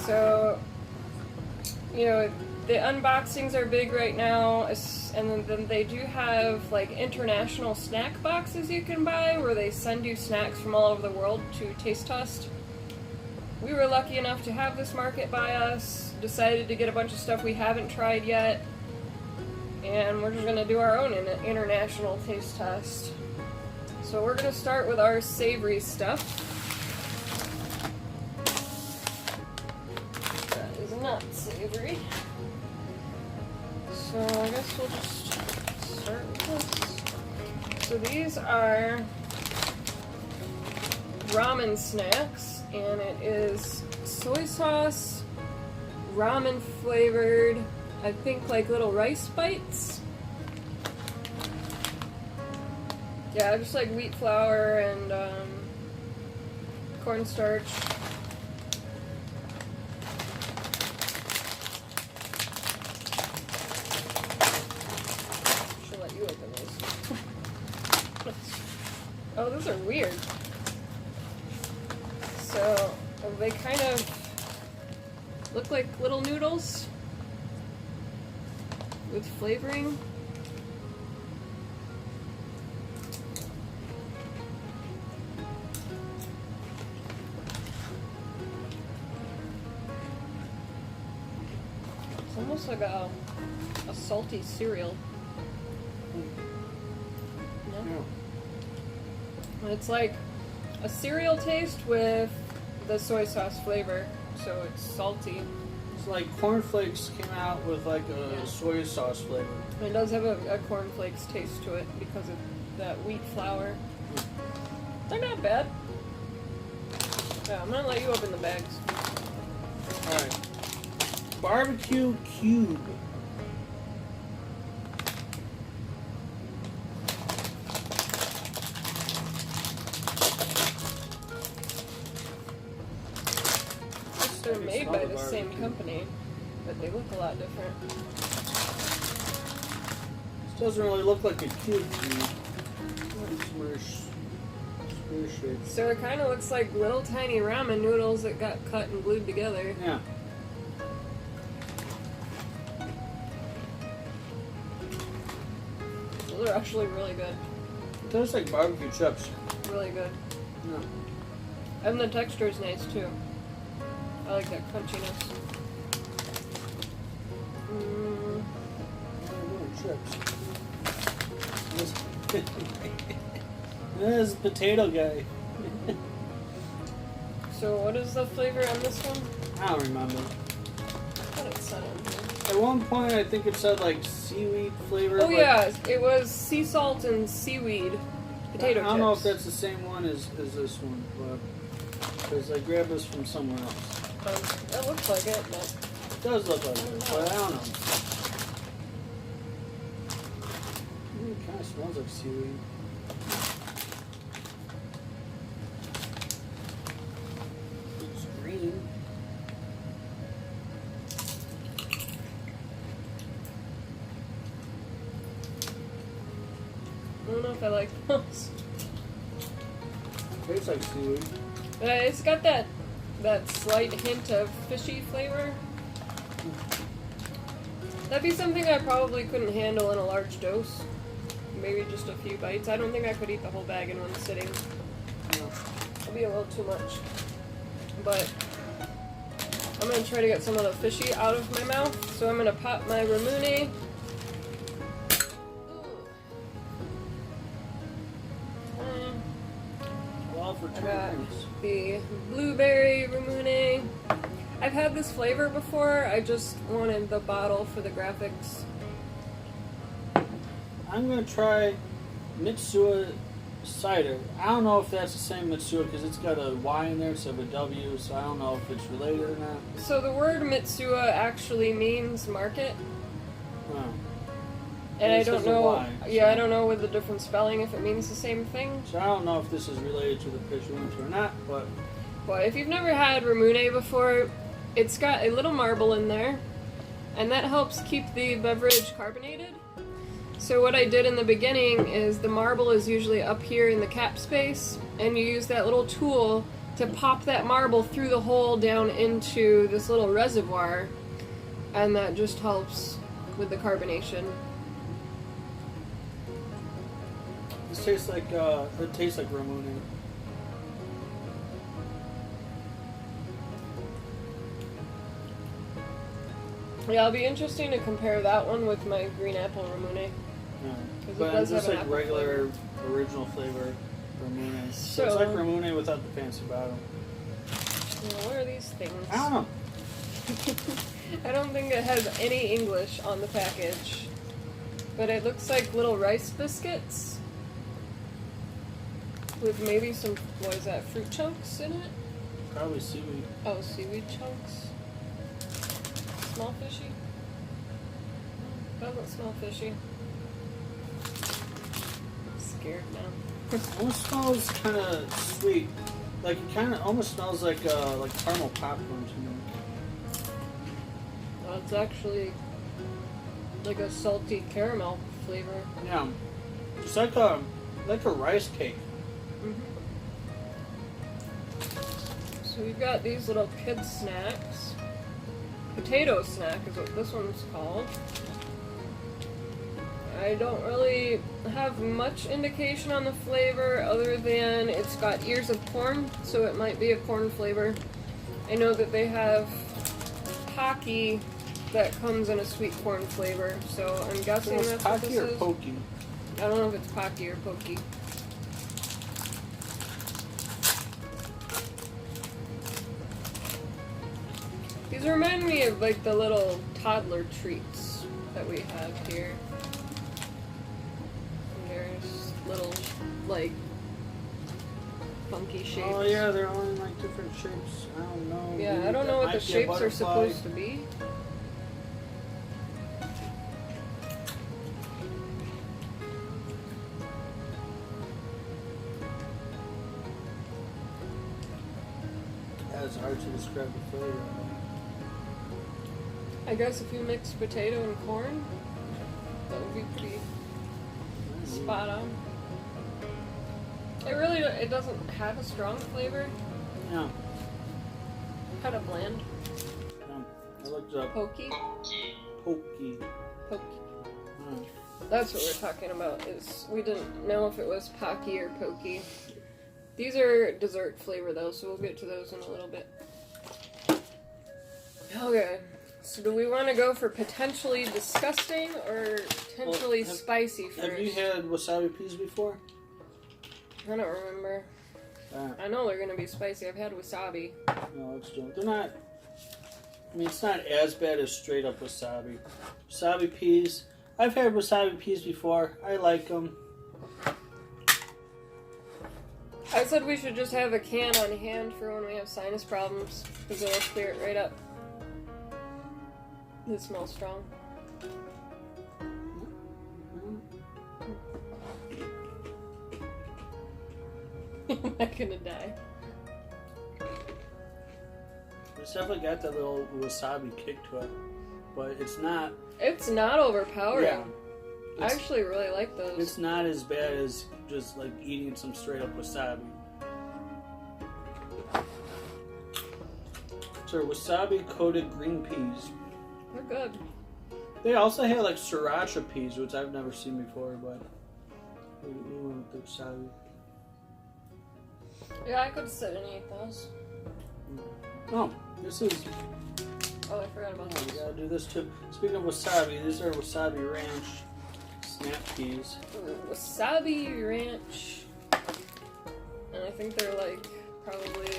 So, you know, the unboxings are big right now, and then they do have like international snack boxes you can buy where they send you snacks from all over the world to taste test. We were lucky enough to have this market by us, decided to get a bunch of stuff we haven't tried yet, and we're just going to do our own international taste test. So we're going to start with our savory stuff. That is not savory. So I guess we'll just start with this. So these are ramen snacks, and it is soy sauce, ramen flavored, I think like little rice bites. Yeah, just like wheat flour and cornstarch. Should let you open those. Oh, those are weird. So they kind of look like little noodles with flavoring. It's almost like a salty cereal. No? It's like a cereal taste with the soy sauce flavor, so it's salty. It's like cornflakes came out with like a soy sauce flavor. It does have a cornflakes taste to it because of that wheat flour. They're not bad. Yeah, I'm gonna let you open the bags. Alright. Barbecue cube. They're made by the same company, but they look a lot different. This doesn't really look like a cube to me. Square shape. So it kind of looks like little tiny ramen noodles that got cut and glued together. Yeah. Those are actually really good. It tastes like barbecue chips. Really good. Yeah. And the texture is nice too. I like that crunchiness. Chips. This is potato guy. So what is the flavor on this one? I don't remember. I thought it said on here. At one point, I think it said like seaweed flavor. Oh yeah, it was sea salt and seaweed potato chips. I don't know if that's the same one as this one, but because I grabbed this from somewhere else. It looks like it, but It does look like it, but I don't know. It kind of smells like seaweed. It's green. I don't know if I like those. Tastes like seaweed. It's got that slight hint of fishy flavor. That'd be something I probably couldn't handle in a large dose. Maybe just a few bites. I don't think I could eat the whole bag in one sitting. No. It'd be a little too much. But I'm gonna try to get some of the fishy out of my mouth. So I'm gonna pop my Ramune. Well, for I two got things. the blueberry Ramune. I've had this flavor before. I just wanted the bottle for the graphics. I'm going to try Mitsuya cider. I don't know if that's the same Mitsuya because it's got a Y in there instead of a W, so I don't know if it's related or not. So the word Mitsuya actually means market. Oh. And It I don't says a know. Y, Yeah, so- I don't know with the different spelling if it means the same thing. So I don't know if this is related to the pitch winter or not, but But if you've never had Ramune before, it's got a little marble in there, and that helps keep the beverage carbonated. So what I did in the beginning is the marble is usually up here in the cap space, and you use that little tool to pop that marble through the hole down into this little reservoir, and that just helps with the carbonation. This tastes like Ramune. Yeah, it'll be interesting to compare that one with my green apple Ramune. Yeah. 'Cause it But does it's just have an like apple regular, original flavor Ramune. So it's So- like Ramune without the fancy bottom. What are these things? I don't know. I don't think it has any English on the package. But it looks like little rice biscuits. With maybe some, what is that, fruit chunks in it? Probably seaweed. Oh, seaweed chunks. Smell fishy? Doesn't smell fishy. I'm scared now. Almost smells kind of sweet. Like it kind of almost smells like caramel popcorn to me. It's actually like a salty caramel flavor. Yeah, it's like a rice cake. So we've got these little kid snacks. Potato snack is what this one's called. I don't really have much indication on the flavor other than it's got ears of corn, so it might be a corn flavor. I know that they have Pocky that comes in a sweet corn flavor, so I'm guessing It's that's what Pocky this or is. Pokey? I don't know if it's Pocky or Pokey. These remind me of like the little toddler treats that we have here. And there's little like funky shapes. Oh yeah, they're all in like different shapes. I don't know. Yeah, Maybe I don't that know what might the be a shapes are butterfly. supposed to be. Yeah, it's hard to describe the flavor. I guess if you mix potato and corn, that would be pretty spot on. It doesn't have a strong flavor. Yeah, Kind of bland. yeah. I looked it up. Pokey. Pokey. Pokey. Hmm. That's what we're talking about. Is we didn't know if it was Pocky or Pokey. These are dessert flavor though, so we'll get to those in a little bit. Okay. So do we want to go for potentially disgusting or potentially Well, spicy first? Have you had wasabi peas before? I don't remember. I know they're gonna be spicy. I've had wasabi. No, let's do it. They're not. I mean, it's not as bad as straight up wasabi. Wasabi peas. I've had wasabi peas before. I like them. I said we should just have a can on hand for when we have sinus problems, because it'll clear it right up. It smells strong. Am I gonna die? It's definitely got that little wasabi kick to it, but it's not. It's not overpowering. Yeah, I it's, actually really like those. it's not as bad as just like eating some straight up wasabi. So wasabi coated green peas. They're good. They also have like sriracha peas, which I've never seen before, but we went with the wasabi. Yeah, I could sit and eat those. Oh, this is. Oh, I forgot about Oh, we those. gotta do this too. Speaking of wasabi, these are wasabi ranch snap peas. Ooh, wasabi ranch. And I think they're like probably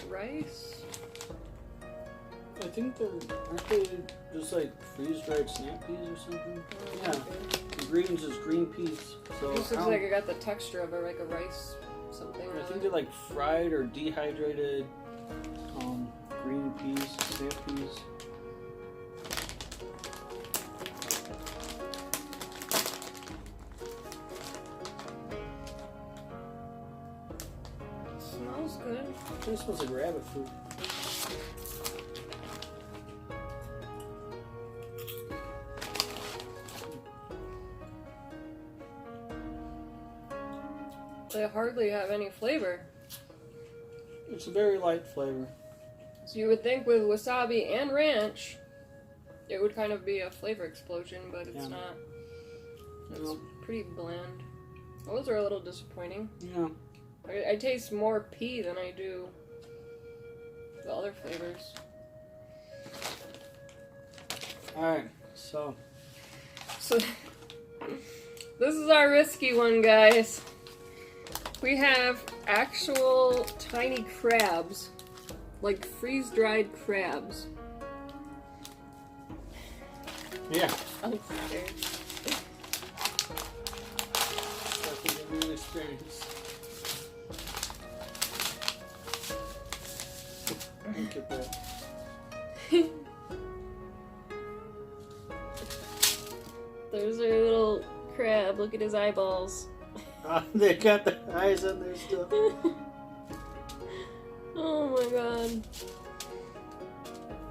rice. I think aren't they just like freeze dried snap peas or something? Yeah. The greens is green peas. So This looks like it got the texture of like a rice something. I think they're like fried or dehydrated green peas, snap peas. Smells good. It smells like rabbit food. They hardly have any flavor. It's a very light flavor. So you would think with wasabi and ranch, it would kind of be a flavor explosion, but it's Yeah. not. It's No. pretty bland. Those are a little disappointing. Yeah. I taste more pea than I do the other flavors. Alright, so. So, this is our risky one, guys. We have actual tiny crabs. Like freeze-dried crabs. Yeah. I'm scared. Definitely a new experience. Look at that. There's our little crab. Look at his eyeballs. They got the eyes on there still. Oh my god.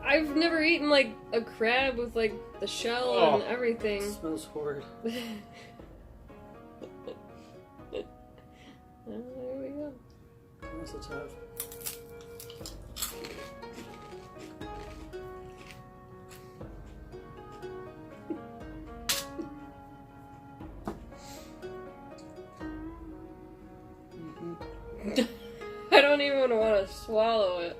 I've never eaten like a crab with like the shell and everything. It smells horrid. There we go. That's a tough. I don't even want to swallow it.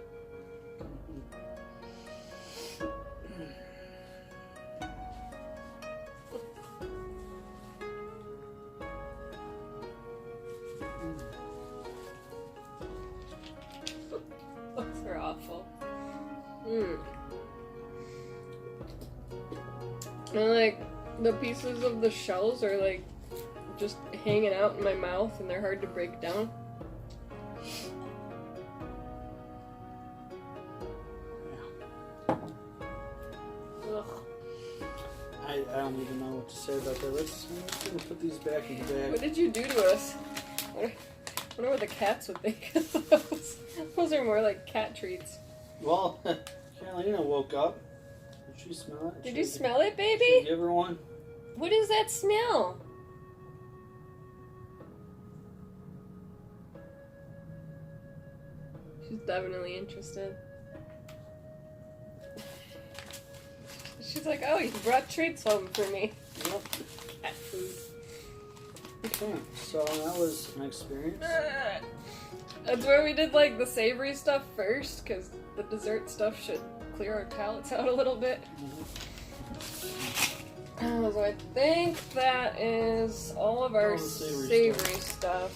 Those are awful. And like the pieces of the shells are like just hanging out in my mouth and they're hard to break down. Ugh. I don't even know what to say about that. Let's put these back in the bag. What did you do to us? I wonder what the cats would think of those. Those are more like cat treats. Well, Carolina woke up. Did she smell it? Did you smell it, Should baby? give her one. What is that smell? She's definitely interested. She's like, oh, you brought treats home for me. Yep. Cat food. Okay, so that was an experience. That's where we did like the savory stuff first, because the dessert stuff should clear our palates out a little bit. So I think that is all of our All the savory stuff.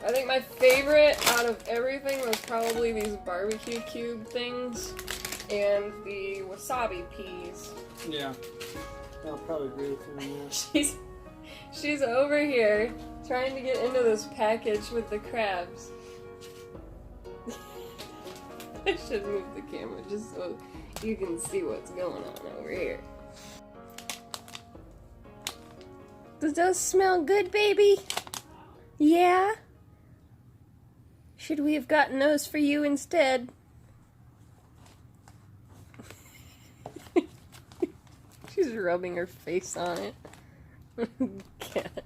I think my favorite out of everything was probably these barbecue cube things and the wasabi peas. Yeah. I'll probably agree with you on that. She's over here trying to get into this package with the crabs. I should move the camera just so you can see what's going on over here. Does those smell good, baby? Yeah? Should we have gotten those for you instead? She's rubbing her face on it. Cat.